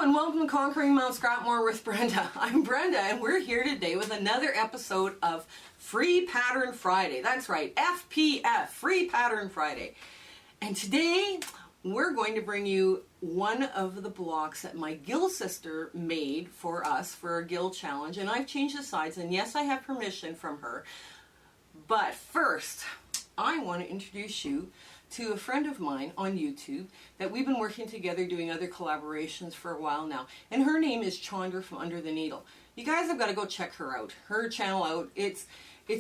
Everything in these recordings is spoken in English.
Hello and welcome to Conquering Mount Scrapmore with Brenda. I'm Brenda and we're here today with another episode of Free Pattern Friday. That's right, FPF, Free Pattern Friday. And today we're going to bring you one of the blocks that my Gill sister made for us for a Gill challenge. And I've changed the sides, and yes, I have permission from her. But first, I want to introduce you to a friend of mine on YouTube that we've been working together doing other collaborations for a while now. And her name is Chandra from Under the Needle. You guys have got to go check her out, her channel out. It's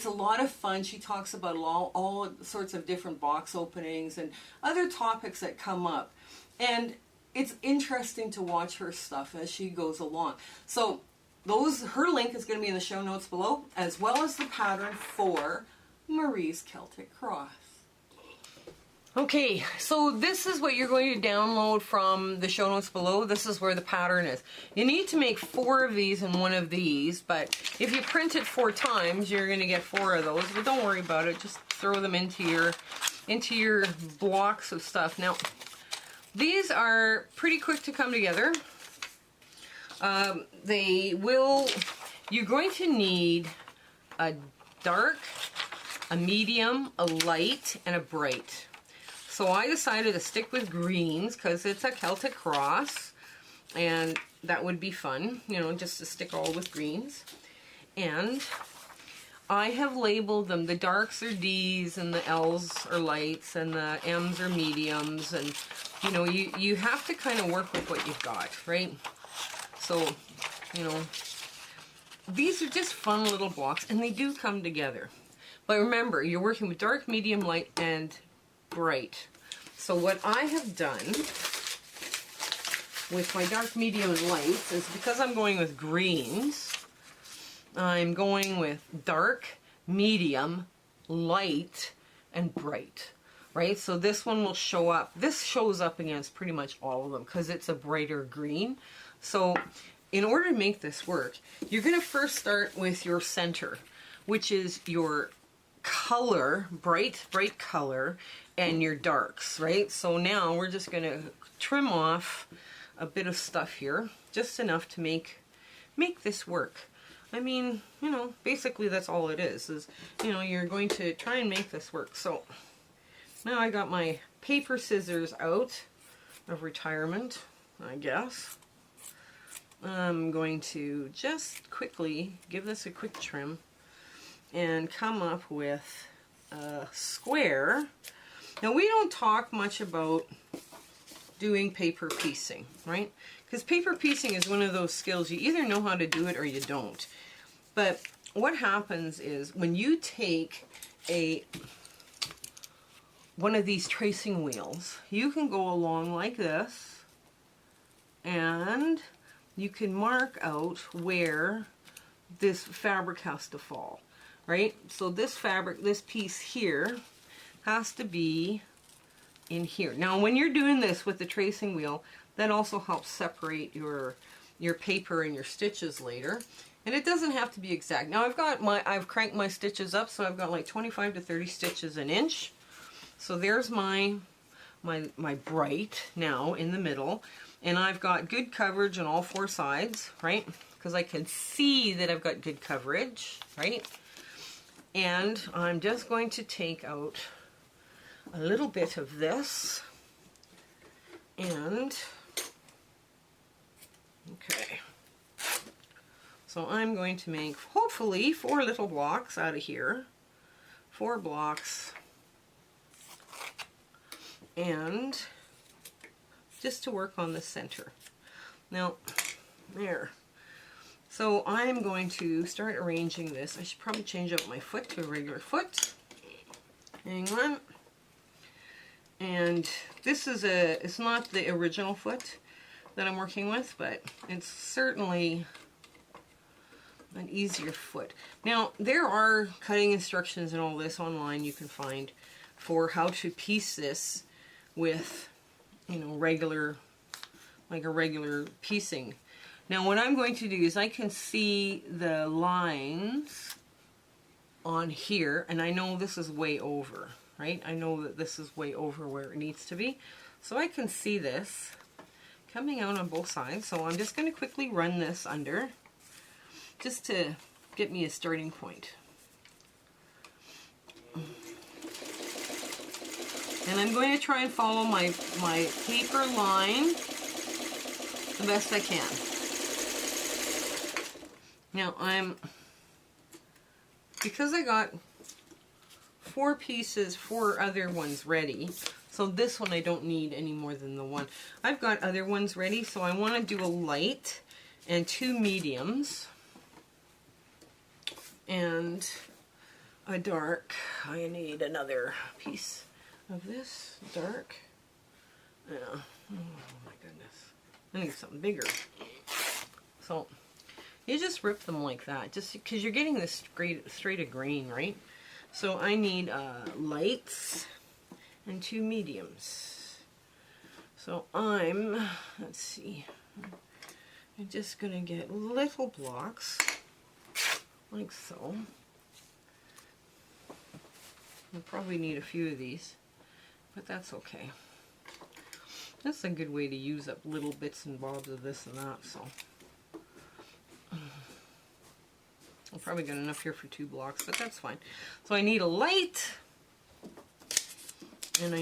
a lot of fun. She talks about all sorts of different box openings and other topics that come up. And it's interesting to watch her stuff as she goes along. So her link is going to be in the show notes below, as well as the pattern for Marie's Celtic Cross. Okay, so this is what you're going to download from the show notes below. This is where the pattern is. You need to make 4 of these and 1 of these, but if you print it 4 times, you're going to get 4 of those. But don't worry about it. Just throw them into your blocks of stuff. Now, these are pretty quick to come together. You're going to need a dark, a medium, a light, and a bright. So I decided to stick with greens because it's a Celtic cross, and that would be fun, you know, just to stick all with greens. And I have labeled them. The darks are D's and the L's are lights and the M's are mediums, and you know, you have to kind of work with what you've got, right? So, you know, these are just fun little blocks, and they do come together. But remember, you're working with dark, medium, light, and bright. So what I have done with my dark, medium, and lights is, because I'm going with greens, I'm going with dark, medium, light, and bright. Right? So this one will show up. This shows up against pretty much all of them because it's a brighter green. So in order to make this work, you're going to first start with your center, which is your color, bright color, and your darks, right? So now we're just going to trim off a bit of stuff here, just enough to make this work. I mean, you know, basically that's all it is, you know, you're going to try and make this work. So now I got my paper scissors out of retirement, I guess. I'm going to just quickly give this a quick trim and come up with a square. Now, we don't talk much about doing paper piecing, right? Because paper piecing is one of those skills, you either know how to do it or you don't. But what happens is when you take one of these tracing wheels, you can go along like this, and you can mark out where this fabric has to fall. Right? So this fabric, this piece here, has to be in here. Now when you're doing this with the tracing wheel, that also helps separate your paper and your stitches later. And it doesn't have to be exact. Now I've cranked my stitches up, so I've got like 25 to 30 stitches an inch. So there's my bright now in the middle. And I've got good coverage on all 4 sides, right? Because I can see that I've got good coverage, right? And I'm just going to take out a little bit of this, and okay, so I'm going to make hopefully 4 little blocks out of here, 4 blocks, and just to work on the center. Now, there. So I'm going to start arranging this. I should probably change up my foot to a regular foot. Hang on. And this is it's not the original foot that I'm working with, but it's certainly an easier foot. Now, there are cutting instructions and all this online you can find for how to piece this with, you know, like a regular piecing. Now what I'm going to do is I can see the lines on here, and I know this is way over, right? I know that this is way over where it needs to be. So I can see this. coming out on both sides. So I'm just going to quickly run this under just to get me a starting point. And I'm going to try and follow my paper line the best I can. Now because I got 4 pieces, 4 other ones ready, so this one I don't need any more than the one. I've got other ones ready, so I want to do a light and 2 mediums and a dark. I need another piece of this dark. Yeah. Oh my goodness. I need something bigger. So you just rip them like that, just because you're getting this straight of grain, right? So I need lights and 2 mediums. So let's see, I'm just going to get little blocks like so. I'll probably need a few of these, but that's okay. That's a good way to use up little bits and bobs of this and that, so. I've probably got enough here for 2 blocks, but that's fine. So I need a light, and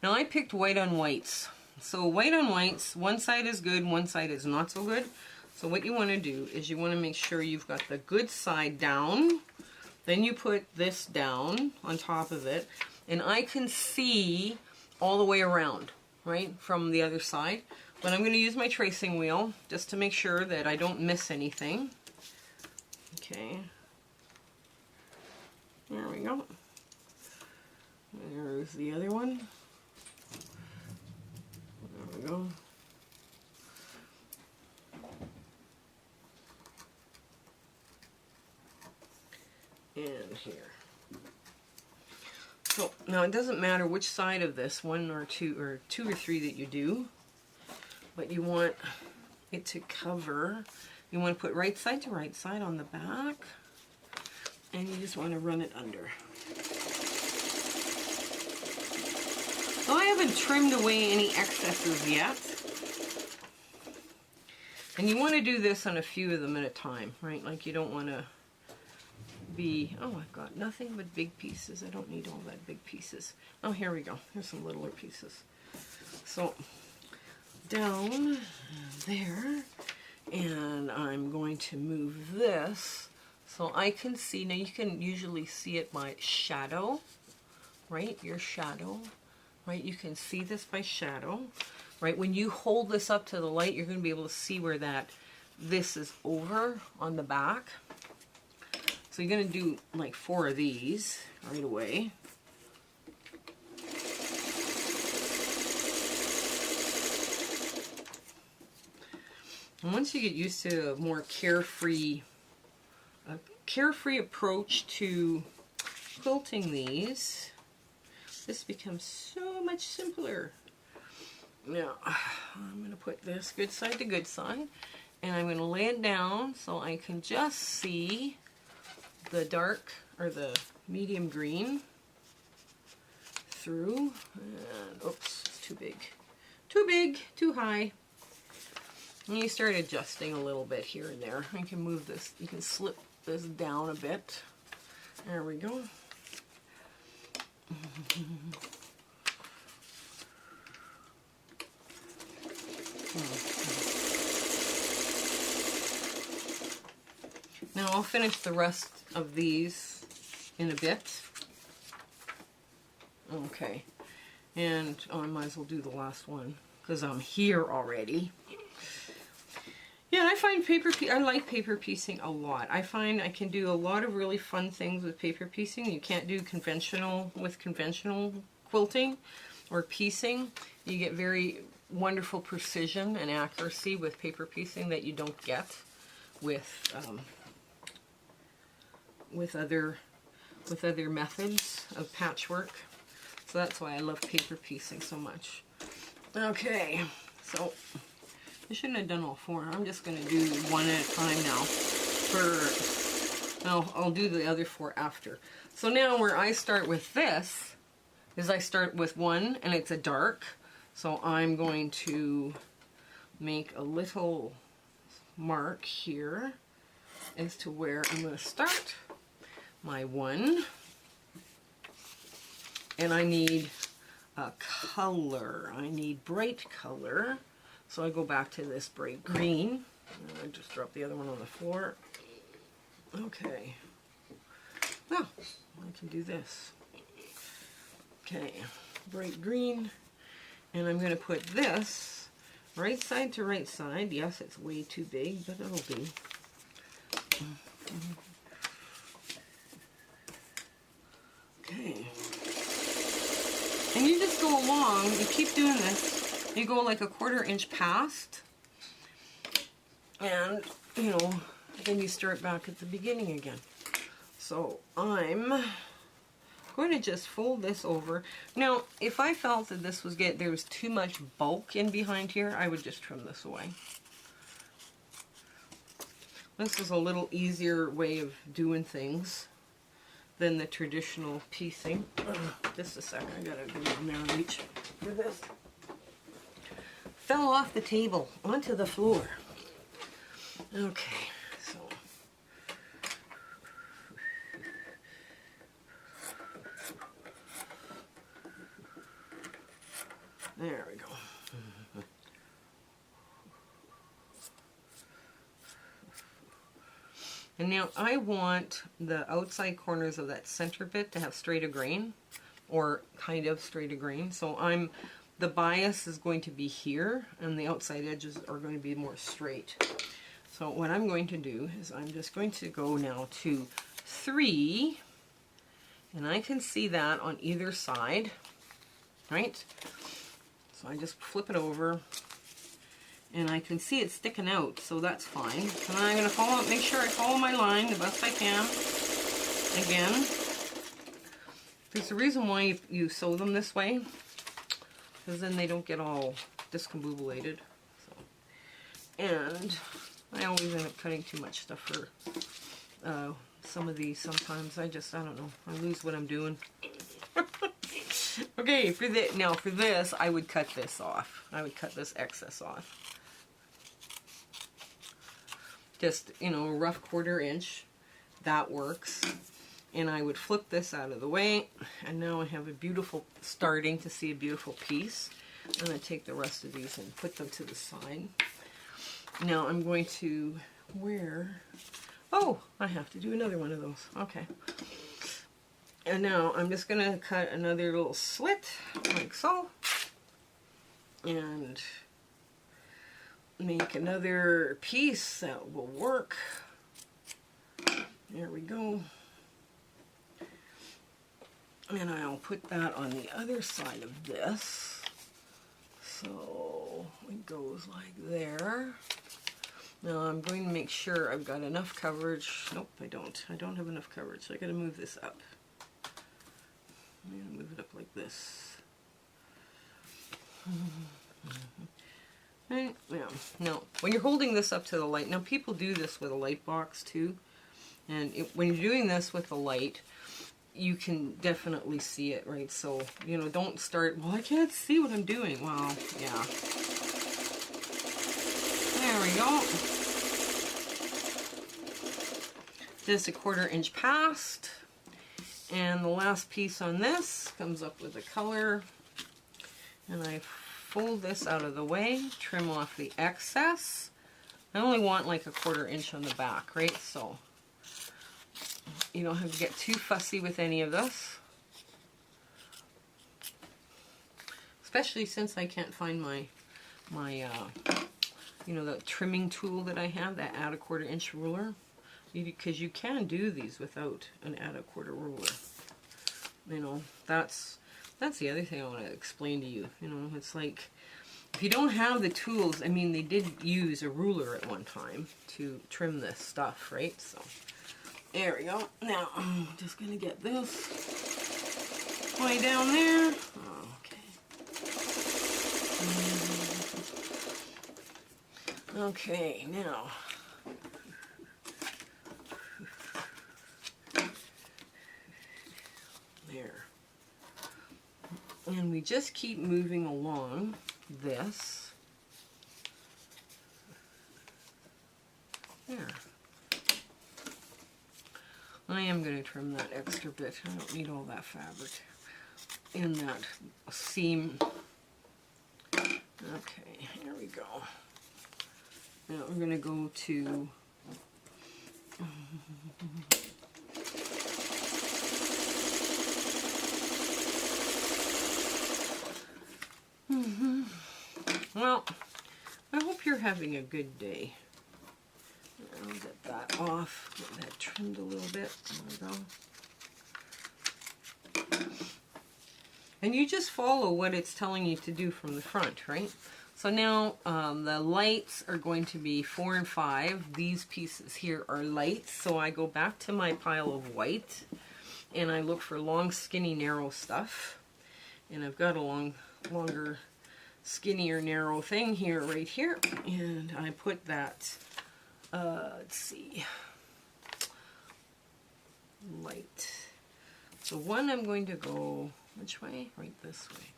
now I picked white on whites. So white on whites, one side is good, one side is not so good. So what you want to do is you want to make sure you've got the good side down, then you put this down on top of it, and I can see all the way around, right, from the other side. But I'm going to use my tracing wheel just to make sure that I don't miss anything. Okay, there we go. There's the other one. There we go. And here. So now it doesn't matter which side of this, 1 or 2 or 3 that you do, but you want it to cover. You want to put right side to right side on the back, and you just want to run it under. So I haven't trimmed away any excesses yet. And you want to do this on a few of them at a time, right? Like you don't want to be, oh, I've got nothing but big pieces. I don't need all that big pieces. Oh, here we go. Here's some littler pieces. So down there. And I'm going to move this so I can see. Now you can usually see it by shadow, right? Your shadow, right? You can see this by shadow, right? When you hold this up to the light, you're going to be able to see where this is over on the back. So you're going to do like 4 of these right away. And once you get used to a more carefree approach to quilting these, this becomes so much simpler. Now, I'm going to put this good side to good side, and I'm going to lay it down so I can just see the dark or the medium green through. And oops, it's too big. Too big, too high. And you start adjusting a little bit here and there. You can move this, you can slip this down a bit. There we go. Now I'll finish the rest of these in a bit. Okay. And I might as well do the last one because I'm here already. Yeah, I find I like paper piecing a lot. I find I can do a lot of really fun things with paper piecing. You can't do conventional quilting or piecing. You get very wonderful precision and accuracy with paper piecing that you don't get with other methods of patchwork. So that's why I love paper piecing so much. Okay, so I shouldn't have done all 4. I'm just going to do 1 at a time now. I'll do the other 4 after. So now where I start with this is I start with 1 and it's a dark. So I'm going to make a little mark here as to where I'm going to start my one. And I need a color. I need bright color. So I go back to this bright green. And I just drop the other one on the floor. Okay. Now, I can do this. Okay, bright green. And I'm going to put this right side to right side. Yes, it's way too big, but it'll do. Okay. And you just go along, you keep doing this. You go like a 1/4 inch past. And, you know, then you start back at the beginning again. So I'm going to just fold this over. Now, if I felt that this was there was too much bulk in behind here, I would just trim this away. This is a little easier way of doing things than the traditional piecing. Just a second, I gotta go in there and reach for this. Fell off the table onto the floor. Okay, so there we go. And now I want the outside corners of that center bit to have straight of grain, or kind of straight of grain. So the bias is going to be here, and the outside edges are going to be more straight. So what I'm going to do is I'm just going to go now to 3, and I can see that on either side, right? So I just flip it over. And I can see it sticking out, so that's fine. And I'm going to make sure I follow my line the best I can. Again, there's a reason why you sew them this way, because then they don't get all discombobulated. So, and I always end up cutting too much stuff for some of these. Sometimes I don't know. I lose what I'm doing. Okay, for this, I would cut this off. I would cut this excess off. Just, you know, a rough 1/4 inch, that works. And I would flip this out of the way, and now I have starting to see a beautiful piece. I'm going to take the rest of these and put them to the side. Now I'm going to I have to do another one of those. Okay. And now I'm just going to cut another little slit, like so. And make another piece that will work. There we go. And I'll put that on the other side of this. So it goes like there. Now I'm going to make sure I've got enough coverage. Nope, I don't. I don't have enough coverage, so I gotta move this up. I'm gonna move it up like this. Right, yeah. Now, when you're holding this up to the light, now people do this with a light box too, and when you're doing this with the light, you can definitely see it, right? So, you know, don't start, well, I can't see what I'm doing. Well, yeah. There we go. Just a 1/4 inch past, and the last piece on this comes up with a color, and I fold this out of the way, trim off the excess. I only want like a 1/4 inch on the back, right? So you don't have to get too fussy with any of this. Especially since I can't find my you know, the trimming tool that I have, that add a 1/4 inch ruler. Because you can do these without an add a 1/4 ruler. You know, that's the other thing I want to explain to you. You know, it's like, if you don't have the tools, I mean, they did use a ruler at one time to trim this stuff, right? So, there we go. Now, I'm just going to get this way down there. Okay. Okay, now, there. And we just keep moving along this. There. I am going to trim that extra bit. I don't need all that fabric in that seam. Okay, here we go. Now we're going to go to well, I hope you're having a good day. I'll get that off, get that trimmed a little bit. There we go. And you just follow what it's telling you to do from the front, right? So now the lights are going to be 4 and 5. These pieces here are lights. So I go back to my pile of white and I look for long, skinny, narrow stuff. And I've got a longer, skinnier, narrow thing here, right here. And I put that, let's see, light. So one I'm going to go, which way? Right this way.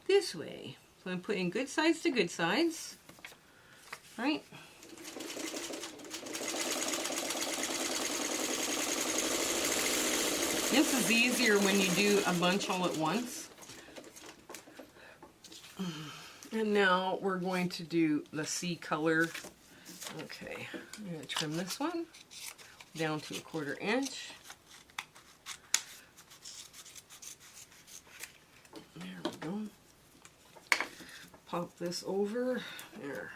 This way. So I'm putting good sides to good sides, right? This is easier when you do a bunch all at once. And now we're going to do the sea color. Okay, I'm going to trim this one down to 1/4 inch. There we go. Pop this over there,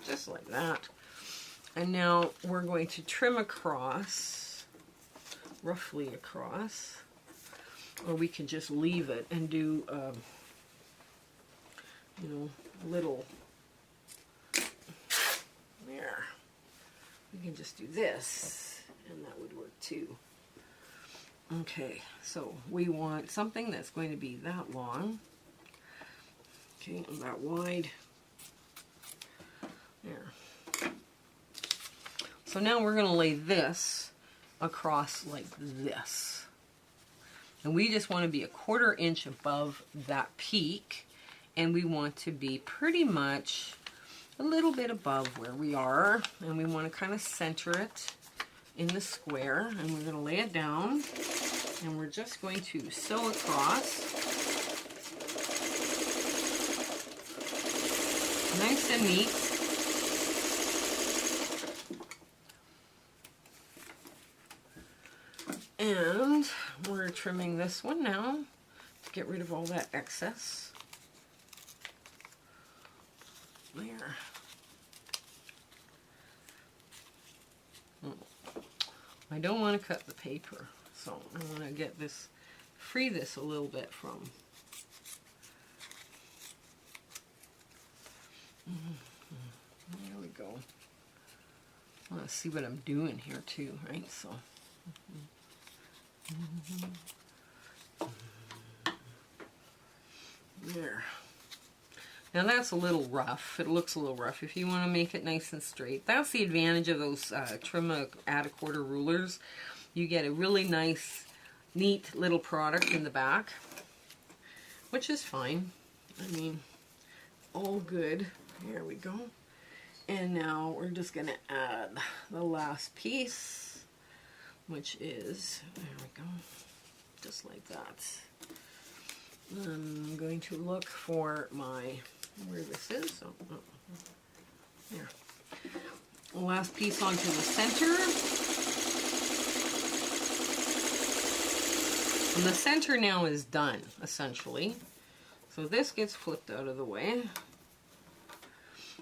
just like that. And now we're going to trim across, roughly across, or we can just leave it and do, you know, little, there. We can just do this, and that would work too. Okay, so we want something that's going to be that long. Okay, and that wide. There. So now we're going to lay this across like this. And we just want to be 1/4 inch above that peak. And we want to be pretty much a little bit above where we are. And we want to kind of center it in the square. And we're going to lay it down. And we're just going to sew across. Nice and neat. And we're trimming this one now to get rid of all that excess. There. I don't want to cut the paper, so I want to get this, free this a little bit from. There we go. I want to see what I'm doing here too, right? So. There. Now that's a little rough. It looks a little rough. If you want to make it nice and straight, that's the advantage of those trim at 1/4 rulers. You get a really nice, neat little product in the back, which is fine. I mean, all good. Here we go. And now we're just going to add the last piece, which is, there we go, just like that. I'm going to look for my, where this is. Oh, there. The last piece onto the center. And the center now is done, essentially. So this gets flipped out of the way.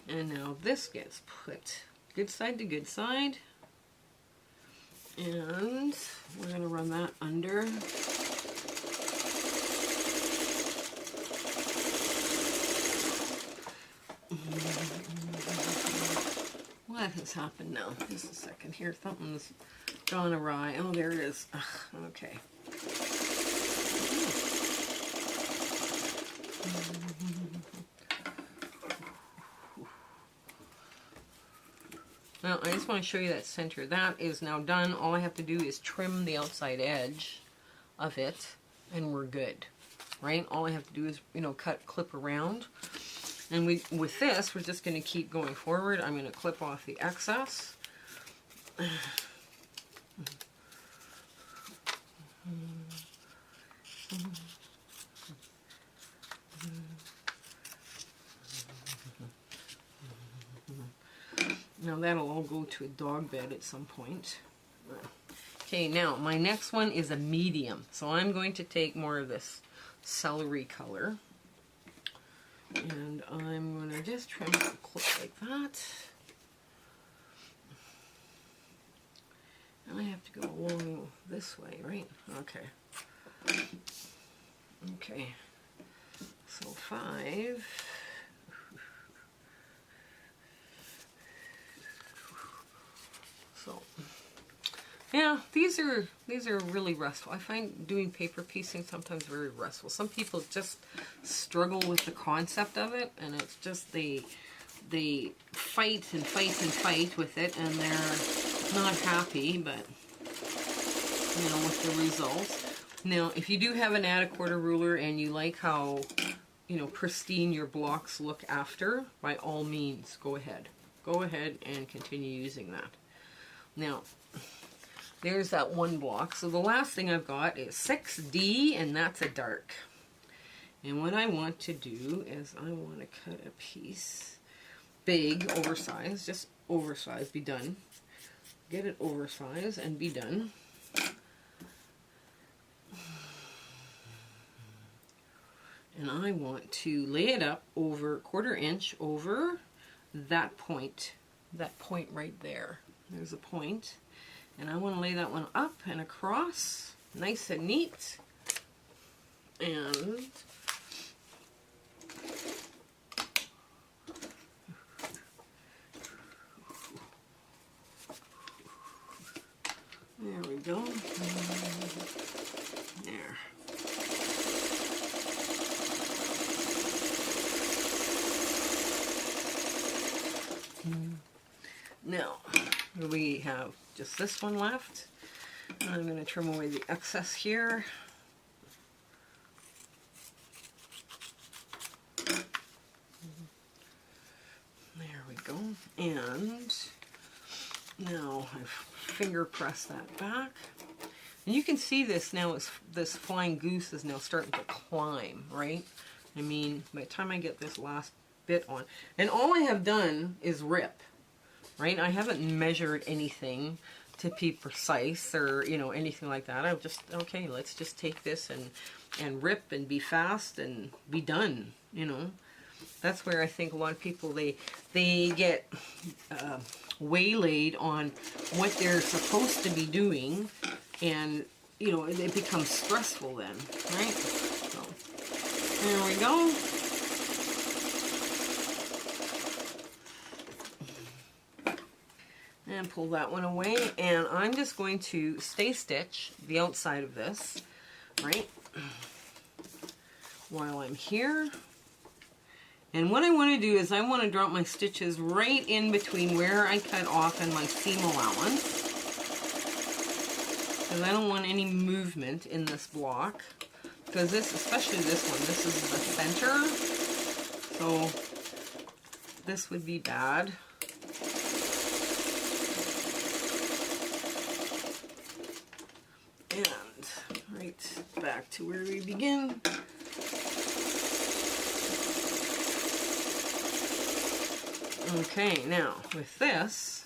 And now this gets put good side to good side. And we're going to run that under. What has happened now? Just a second here. Something's gone awry. Oh, there it is. Ugh, okay. Well, I just want to show you that center. That is now done. All I have to do is trim the outside edge of it, and we're good. right? All I have to do is, you know, clip around. And with this, we're just going to keep going forward. I'm going to clip off the excess. Now that'll all go to a dog bed at some point. Okay, now my next one is a medium. So I'm going to take more of this celery color. And I'm going to just trim the clip like that. And I have to go along this way, right? Okay. Okay. So 5. So, yeah, these are really restful. I find doing paper piecing sometimes very restful. Some people just struggle with the concept of it, and it's just they fight and fight and fight with it, and they're not happy, but you know, with the results. Now, if you do have an add-a-quarter ruler and you like how, you know, pristine your blocks look after, by all means, go ahead. Go ahead and continue using that. Now, there's that one block. So the last thing I've got is 6D, and that's a dark. And what I want to do is I want to cut a piece, big, oversized, just oversized, be done. Get it oversized and be done. And I want to lay it up over 1/4 inch over that point right there. There's a point, and I want to lay that one up and across, nice and neat. And there we go. There. Now, we have just this one left. I'm going to trim away the excess here. There we go. And now I've finger pressed that back. And you can see this now, this flying goose is now starting to climb, right? I mean, by the time I get this last bit on, and all I have done is rip. Right? I haven't measured anything to be precise or, you know, anything like that. I've just, okay, let's just take this and rip and be fast and be done, you know. That's where I think a lot of people, they get waylaid on what they're supposed to be doing, and, you know, it becomes stressful then, right? So, there we go. And pull that one away, and I'm just going to stay stitch the outside of this, right, while I'm here. And what I want to do is I want to drop my stitches right in between where I cut off and my seam allowance, because I don't want any movement in this block, because this, especially this one, this is the center, so this would be bad. And right back to where we begin. Okay, now with this,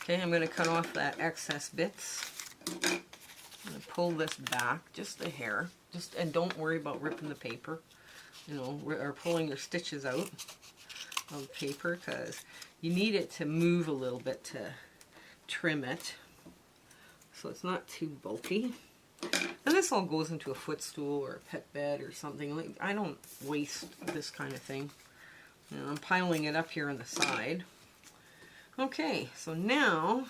okay, I'm going to cut off that excess bits. I'm going to pull this back just a hair, and don't worry about ripping the paper, you know, or pulling your stitches out of the paper, because you need it to move a little bit to trim it, so it's not too bulky. And this all goes into a footstool or a pet bed or something. I don't waste this kind of thing. You know, I'm piling it up here on the side. Okay, so now,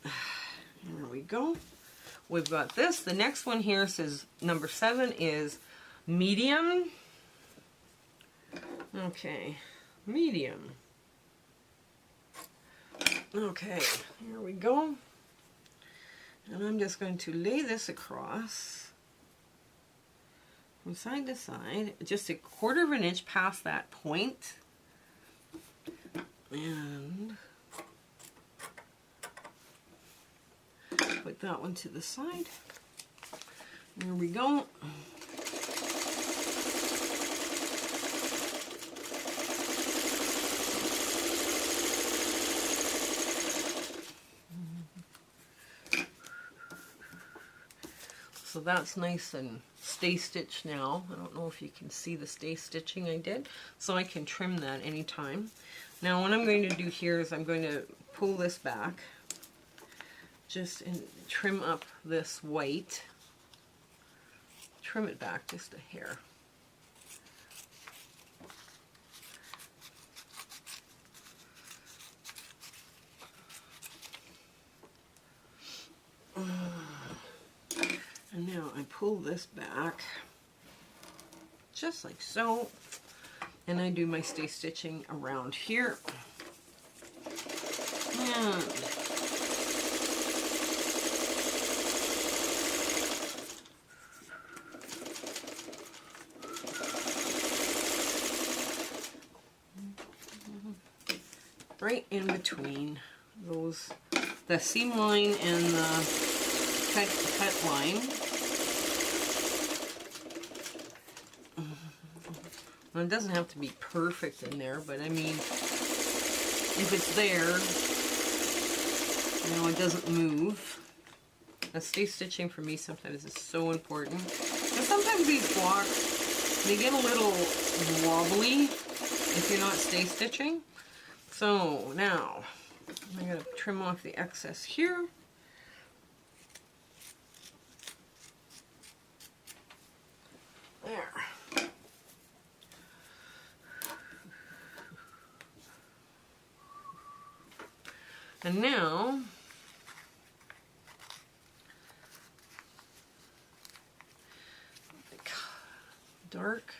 there we go. We've got this. The next one here says number 7 is medium. Okay, medium. Okay, here we go. And I'm just going to lay this across. from side to side, just a 1/4 of an inch past that point. And put that one to the side. There we go. So that's nice and stay stitched now. I don't know if you can see the stay stitching I did. So I can trim that anytime. Now what I'm going to do here is I'm going to pull this back. Just and trim up this white. Trim it back just a hair. And now I pull this back, just like so, and I do my stay stitching around here. And right in between those, the seam line and the cut line. Well, it doesn't have to be perfect in there, but I mean, if it's there, you know, it doesn't move. Now, stay stitching for me sometimes is so important. And sometimes these blocks, they get a little wobbly if you're not stay stitching. So now, I'm going to trim off the excess here. There. And now, dark,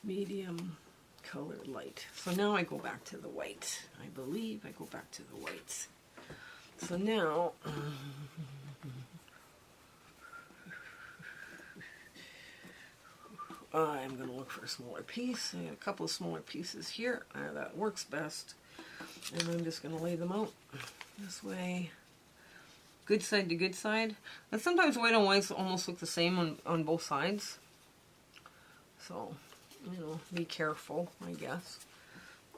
medium, color, light. So now I go back to the white. I believe I go back to the whites. So now, I'm going to look for a smaller piece. I got a couple of smaller pieces here. That works best. And I'm just going to lay them out this way. Good side to good side. And sometimes white and whites almost look the same on both sides. So, you know, be careful, I guess.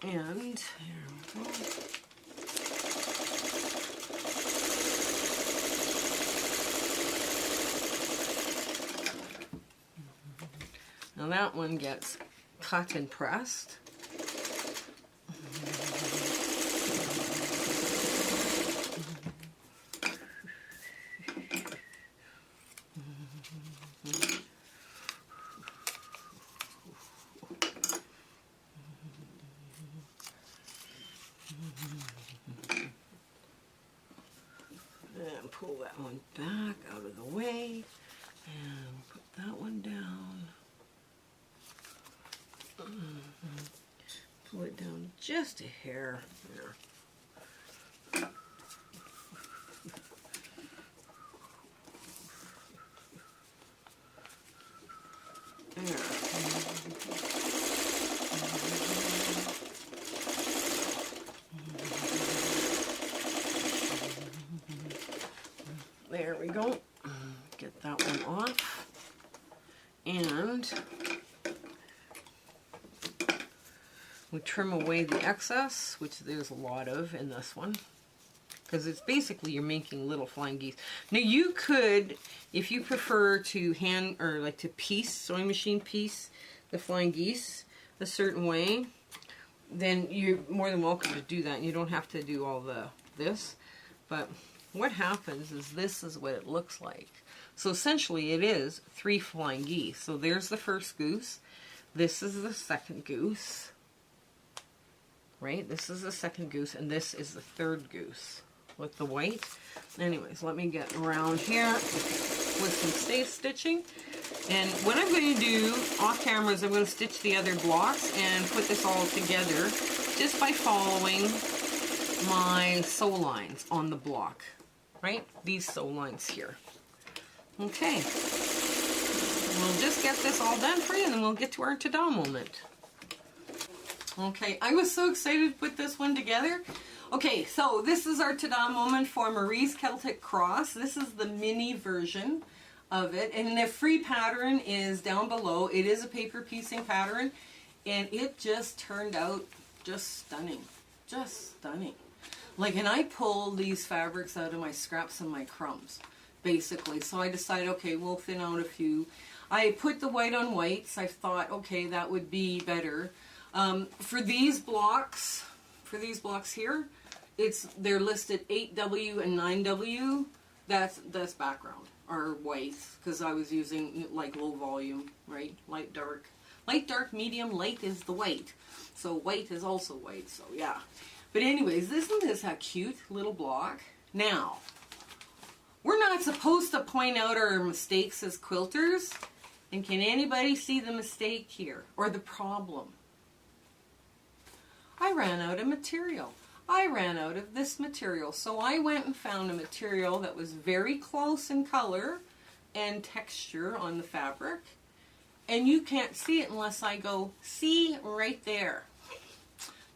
And there we go. Now that one gets cut and pressed. And pull that one back out of the way and put that one down. Pull it down just a hair there. There we go. Get that one off. And we trim away the excess, which there's a lot of in this one. Because it's basically you're making little flying geese. Now you could, if you prefer to hand or like to piece, sewing machine piece the flying geese a certain way, then you're more than welcome to do that. You don't have to do all this. But what happens is this is what it looks like. So essentially it is 3 flying geese. So there's the first goose. This is the second goose. Right? This is the second goose, and this is the third goose with the white. Anyways, let me get around here with some stay stitching. And what I'm going to do off camera is I'm going to stitch the other blocks and put this all together just by following my sew lines on the block. Right? These sew lines here. Okay. we'll just get this all done for you and then we'll get to our ta-da moment. Okay, I was so excited to put this one together. Okay, so this is our ta-da moment for Marie's Celtic Cross. This is the mini version of it, and the free pattern is down below. It is a paper piecing pattern, and it just turned out just stunning. Just stunning. Like, and I pulled these fabrics out of my scraps and my crumbs, basically. So I decided, okay, we'll thin out a few. I put the white on whites. I thought, okay, that would be better. For these blocks here, they're listed 8W and 9W. That's background, or white, because I was using like low volume, right? Light, dark. Light, dark, medium, light is the white. So white is also white, so yeah. But anyways, isn't this a cute little block? Now, we're not supposed to point out our mistakes as quilters. And can anybody see the mistake here, or the problem? I ran out of material. I ran out of this material. So I went and found a material that was very close in color and texture on the fabric. And you can't see it unless I go, see right there.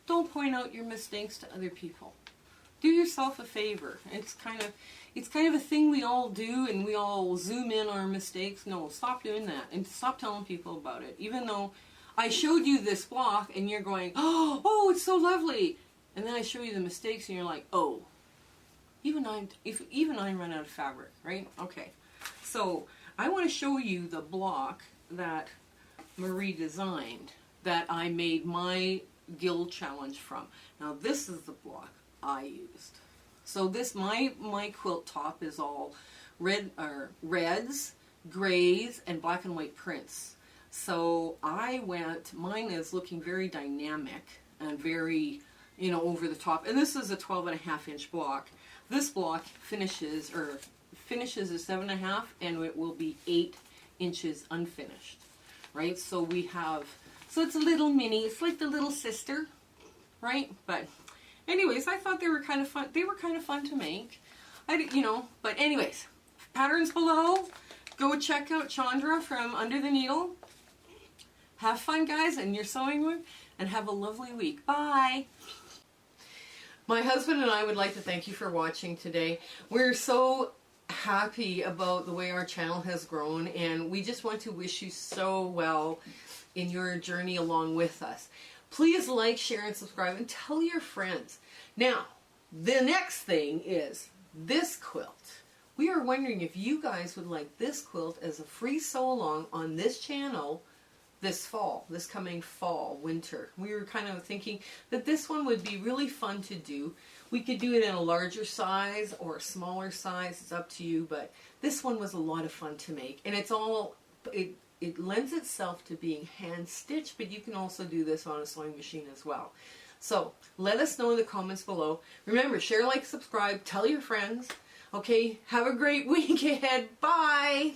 Don't point out your mistakes to other people. Do yourself a favor. It's kind of a thing we all do, and we all zoom in our mistakes. No, stop doing that and stop telling people about it. Even though I showed you this block and you're going, oh, it's so lovely. And then I show you the mistakes and you're like, oh, even I run out of fabric, right? Okay. So I want to show you the block that Marie designed that I made my Guild Challenge from. Now this is the block I used. So this, my quilt top is all reds, grays, and black and white prints. So mine is looking very dynamic and very, over the top. And this is a 12.5-inch block. This block finishes at 7.5, and it will be 8 inches unfinished, right? So so it's a little mini. It's like the little sister, right? But anyways, I thought they were kind of fun. They were kind of fun to make. But anyways, patterns below. Go check out Chandra from Under the Needle. Have fun, guys, in your sewing room, and have a lovely week. Bye. My husband and I would like to thank you for watching today. We're so happy about the way our channel has grown, and we just want to wish you so well in your journey along with us. Please like, share, and subscribe, and tell your friends. Now, the next thing is this quilt. We are wondering if you guys would like this quilt as a free sew along on this channel this fall, this coming fall, winter. We were kind of thinking that this one would be really fun to do. We could do it in a larger size or a smaller size, it's up to you, but this one was a lot of fun to make. And it lends itself to being hand stitched, but you can also do this on a sewing machine as well. So let us know in the comments below. Remember, share, like, subscribe, tell your friends. Okay, have a great week ahead. Bye!